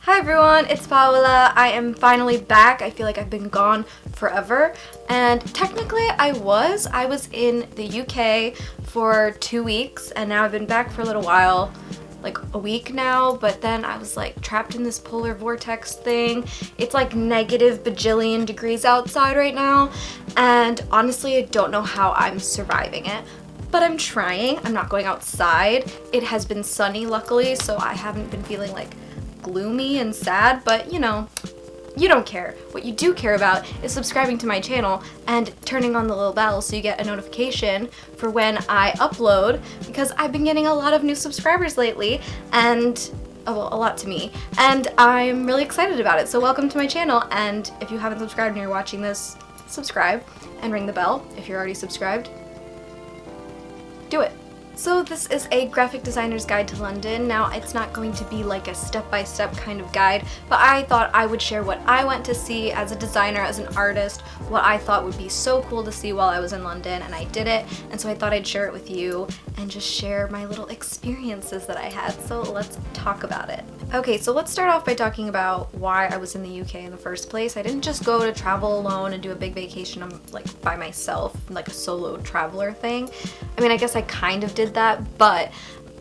Hi everyone, it's Paola. I am finally back. I feel like I've been gone forever, and technically I was in the UK for 2 weeks, and now I've been back for a little while, like a week now, but then I was like trapped in this polar vortex thing. It's like negative bajillion degrees outside right now, and honestly I don't know how I'm surviving it. But I'm trying. I'm not going outside. It has been sunny luckily, so I haven't been feeling like gloomy and sad, but you know, you don't care. What you do care about is subscribing to my channel and turning on the little bell so you get a notification for when I upload, because I've been getting a lot of new subscribers lately, and well, a lot to me, and I'm really excited about it. So welcome to my channel, and if you haven't subscribed and you're watching this, subscribe and ring the bell if you're already subscribed. Do it. So this is a graphic designer's guide to London. Now it's not going to be like a step-by-step kind of guide, but I thought I would share what I went to see as a designer, as an artist, what I thought would be so cool to see while I was in London, and I did it, and so I thought I'd share it with you and just share my little experiences that I had. So let's talk about it. Okay, so let's start off by talking about why I was in the UK in the first place. I didn't just go to travel alone and do a big vacation like by myself, like a solo traveler thing. I mean, I guess I kind of did that, but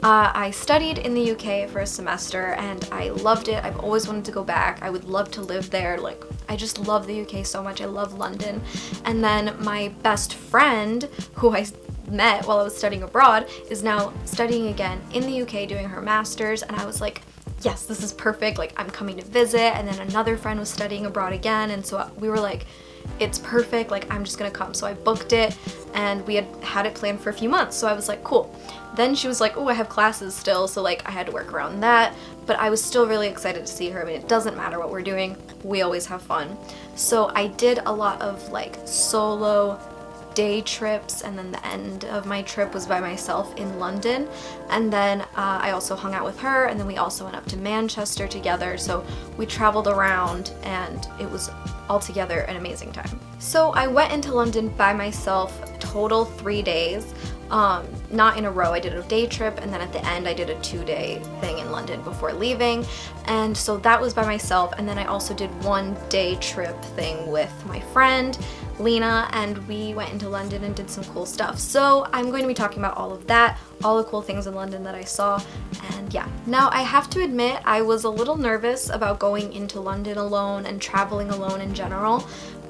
I studied in the UK for a semester and I loved it. I've always wanted to go back. I would love to live there. Like, I just love the UK so much. I love London. And then my best friend, who I met while I was studying abroad, is now studying again in the UK doing her master's, and I was like, yes, this is perfect. Like, I'm coming to visit. And then another friend was studying abroad again, and so we were like, it's perfect, like I'm just gonna come. So I booked it, and we had it planned for a few months, so I was like, cool. Then she was like, oh, I have classes still, so like I had to work around that, but I was still really excited to see her. I mean, it doesn't matter what we're doing, we always have fun. So I did a lot of like solo day trips, and then the end of my trip was by myself in London, and then I also hung out with her, and then we also went up to Manchester together, so we traveled around and it was altogether an amazing time. So I went into London by myself, total 3 days, not in a row. I did a day trip, and then at the end I did a 2-day thing in London before leaving, and so that was by myself. And then I also did 1-day trip thing with my friend Lena, and we went into London and did some cool stuff. So I'm going to be talking about all of that, all the cool things in London that I saw, and yeah. Now I have to admit I was a little nervous about going into London alone and traveling alone in general,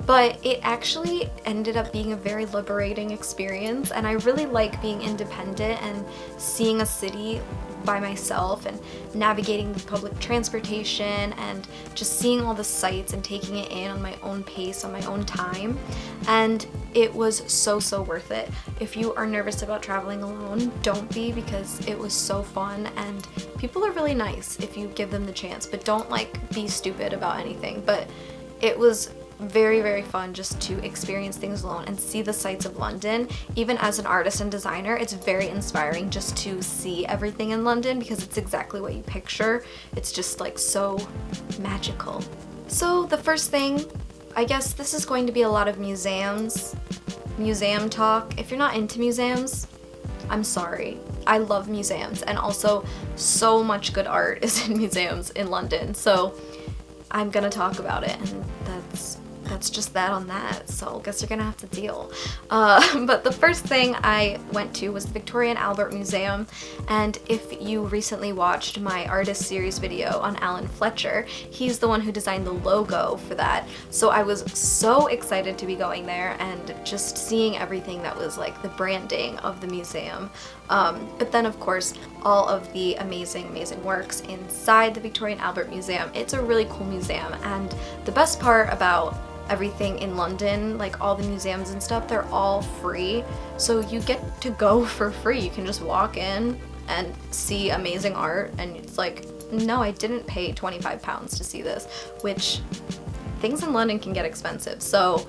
but it actually ended up being a very liberating experience, and I really like being independent and seeing a city by myself and navigating the public transportation and just seeing all the sights and taking it in on my own pace, on my own time, and it was so worth it. If you are nervous about traveling alone, don't be, because it was so fun, and people are really nice if you give them the chance, but don't like be stupid about anything. But it was very fun just to experience things alone and see the sights of London. Even as an artist and designer, it's very inspiring just to see everything in London, because it's exactly what you picture. It's just like so magical. So the first thing, I guess this is going to be a lot of museum talk. If you're not into museums, I'm sorry. I love museums, and also so much good art is in museums in London, so I'm gonna talk about it, and that's just that on that, so I guess you're gonna have to deal. But the first thing I went to was the Victoria and Albert Museum, and if you recently watched my artist series video on Alan Fletcher, he's the one who designed the logo for that, so I was so excited to be going there and just seeing everything that was like the branding of the museum. But then of course all of the amazing works inside the Victoria and Albert Museum. It's a really cool museum, and the best part about everything in London, like all the museums and stuff, they're all free, so you get to go for free. You can just walk in and see amazing art, and it's like, no, I didn't pay £25 to see this, which things in London can get expensive, so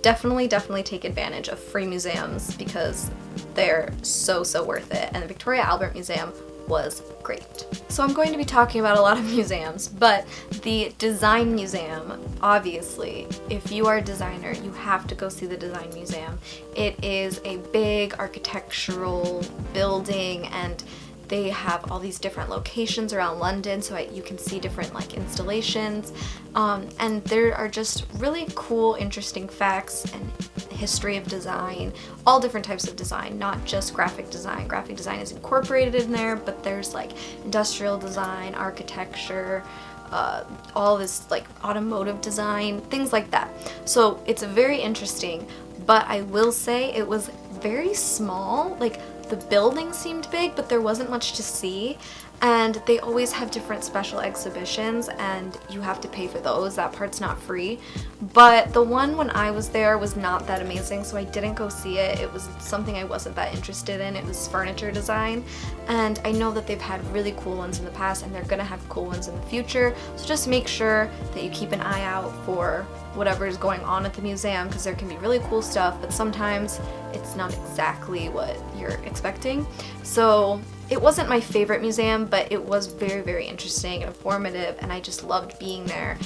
definitely take advantage of free museums, because they're so worth it, and the Victoria Albert Museum was great. So I'm going to be talking about a lot of museums, but the Design Museum, obviously, if you are a designer, you have to go see the Design Museum. It is a big architectural building, and They have all these different locations around London, so you can see different like installations, and there are just really cool, interesting facts and history of design, all different types of design, not just graphic design. Graphic design is incorporated in there, but there's like industrial design, architecture, all this like automotive design, things like that. So it's very interesting, but I will say it was very small. Like, the building seemed big, but there wasn't much to see, and they always have different special exhibitions and you have to pay for those. That part's not free. But the one when I was there was not that amazing, so I didn't go see it. It was something I wasn't that interested in. It was furniture design, and I know that they've had really cool ones in the past and they're gonna have cool ones in the future, so just make sure that you keep an eye out for whatever is going on at the museum, because there can be really cool stuff, but sometimes it's not exactly what you're expecting. So it wasn't my favorite museum, but it was very, very interesting and informative, and I just loved being there.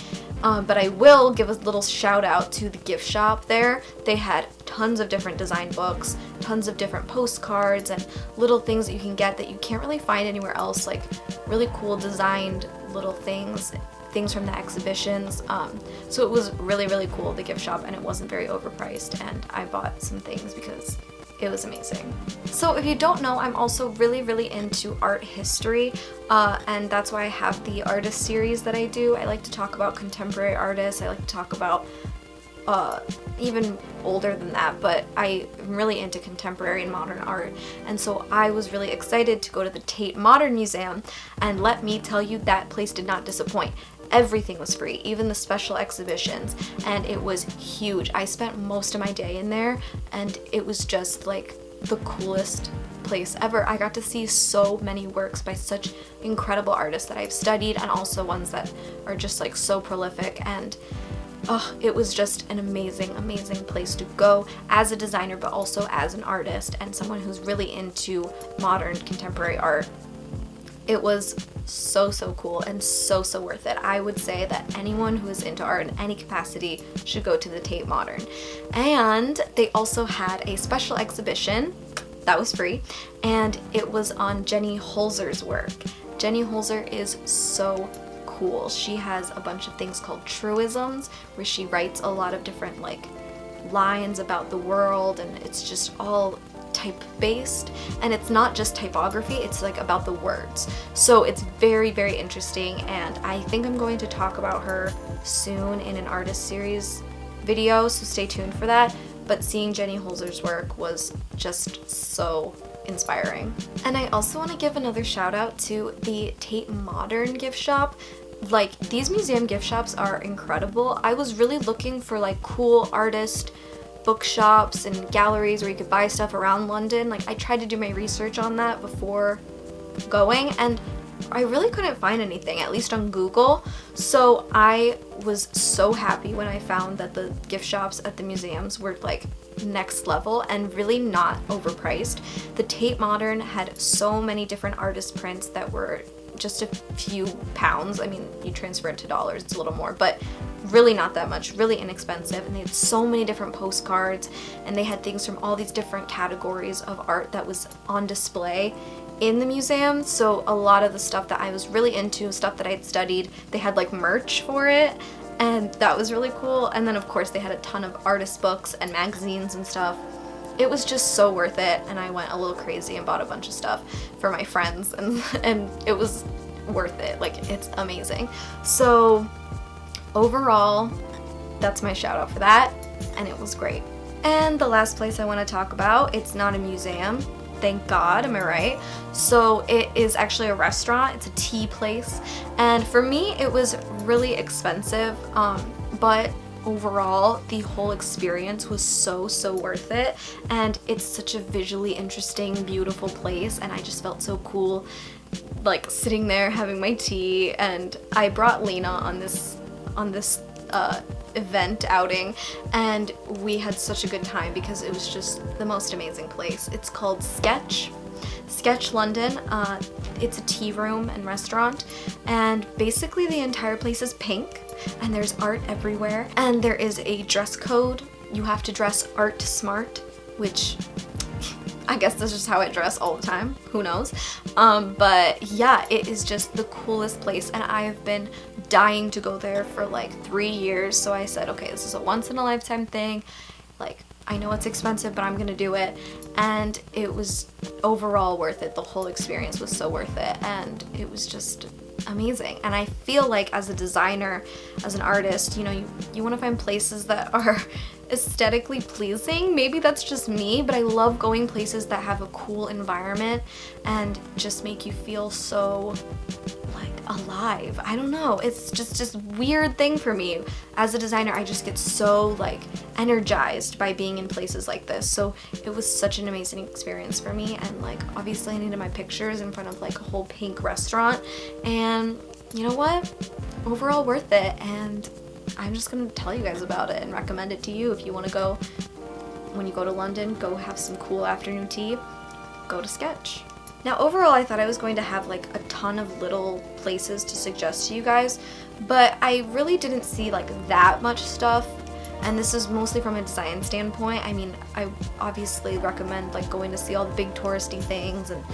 But I will give a little shout out to the gift shop there. They had tons of different design books, tons of different postcards, and little things that you can get that you can't really find anywhere else, like really cool designed little things from the exhibitions. So it was really, really cool, the gift shop, and it wasn't very overpriced, and I bought some things because it was amazing. So if you don't know, I'm also really, really into art history, and that's why I have the artist series that I do. I like to talk about contemporary artists. I like to talk about even older than that, but I am really into contemporary and modern art, and so I was really excited to go to the Tate Modern Museum, and let me tell you, that place did not disappoint. Everything was free, even the special exhibitions, and it was huge. I spent most of my day in there, and it was just like the coolest place ever. I got to see so many works by such incredible artists that I've studied, and also ones that are just like so prolific, and it was just an amazing, amazing place to go as a designer, but also as an artist and someone who's really into modern contemporary art. It was so, so cool and so, so worth it. I would say that anyone who is into art in any capacity should go to the Tate Modern. And they also had a special exhibition that was free, and it was on Jenny Holzer's work. Jenny Holzer is so cool. She has a bunch of things called truisms, where she writes a lot of different like lines about the world, and it's just all type-based, and it's not just typography, it's like about the words. So it's very, very interesting, and I think I'm going to talk about her soon in an artist series video, so stay tuned for that. But seeing Jenny Holzer's work was just so inspiring. And I also want to give another shout out to the Tate Modern gift shop. Like, these museum gift shops are incredible. I was really looking for like cool artist bookshops and galleries where you could buy stuff around London. Like, I tried to do my research on that before going, and I really couldn't find anything, at least on Google. So I was so happy when I found that the gift shops at the museums were like next level and really not overpriced. The Tate Modern had so many different artist prints that were just a few pounds. I mean, you transfer it to dollars, it's a little more, but really not that much, really inexpensive. And they had so many different postcards, and they had things from all these different categories of art that was on display in the museum. So a lot of the stuff that I was really into, stuff that I'd studied, they had like merch for it, and that was really cool. And then of course they had a ton of artist books and magazines and stuff. It was just so worth it, and I went a little crazy and bought a bunch of stuff for my friends, and it was worth it. Like, it's amazing. So overall, that's my shout out for that, and it was great. And the last place I want to talk about, it's not a museum, thank God, am I right? So it is actually a restaurant. It's a tea place, and for me it was really expensive, but overall the whole experience was so worth it, and it's such a visually interesting, beautiful place, and I just felt so cool like sitting there having my tea. And I brought Lena on this event outing, and we had such a good time because it was just the most amazing place. It's called Sketch London. It's a tea room and restaurant, and basically the entire place is pink, and there's art everywhere, and there is a dress code. You have to dress art smart, which I guess that's just how I dress all the time. Who knows? But yeah, it is just the coolest place, and I have been dying to go there for like 3 years. So I said, okay, this is a once in a lifetime thing. Like, I know it's expensive, but I'm gonna do it. And it was overall worth it. The whole experience was so worth it, and it was just amazing. And I feel like as a designer, as an artist, you know, you want to find places that are aesthetically pleasing. Maybe that's just me, but I love going places that have a cool environment and just make you feel so like alive. I don't know, it's just this weird thing for me. As a designer, I just get so like energized by being in places like this. So it was such an amazing experience for me, and like obviously I needed my pictures in front of like a whole pink restaurant, and you know what, overall worth it. And I'm just gonna tell you guys about it and recommend it to you. If you want to go, when you go to London, go have some cool afternoon tea, go to Sketch. Now overall, I thought I was going to have like a ton of little places to suggest to you guys, but I really didn't see like that much stuff. And this is mostly from a design standpoint. I mean, I obviously recommend like going to see all the big touristy things and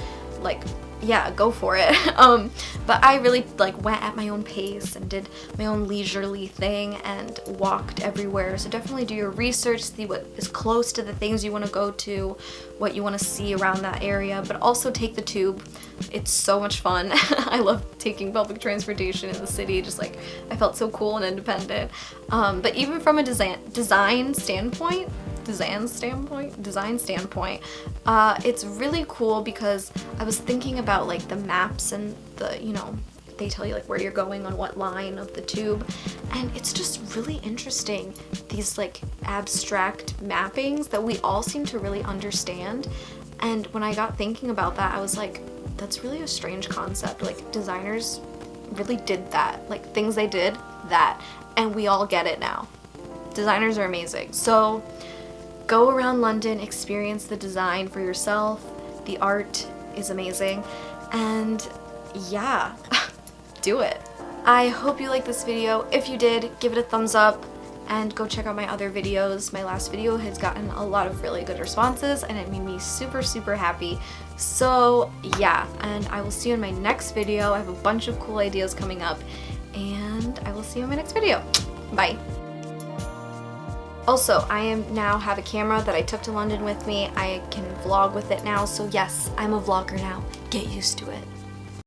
like, yeah, go for it. But I really like went at my own pace and did my own leisurely thing and walked everywhere. So definitely do your research, see what is close to the things you want to go to, what you want to see around that area, but also take the tube. It's so much fun. I love taking public transportation in the city. Just like, I felt so cool and independent. But even from a design standpoint, it's really cool because I was thinking about like the maps and the, you know, they tell you like where you're going on what line of the tube, and it's just really interesting, these like abstract mappings that we all seem to really understand. And when I got thinking about that, I was like, that's really a strange concept. Like, designers really did that, like things they did that, and we all get it now. Designers are amazing. So go around London, experience the design for yourself. The art is amazing, and yeah, do it. I hope you liked this video. If you did, give it a thumbs up and go check out my other videos. My last video has gotten a lot of really good responses, and it made me super, super happy. So yeah, and I will see you in my next video. I have a bunch of cool ideas coming up, and I will see you in my next video. Bye. Also, I now have a camera that I took to London with me. I can vlog with it now, so yes, I'm a vlogger now. Get used to it.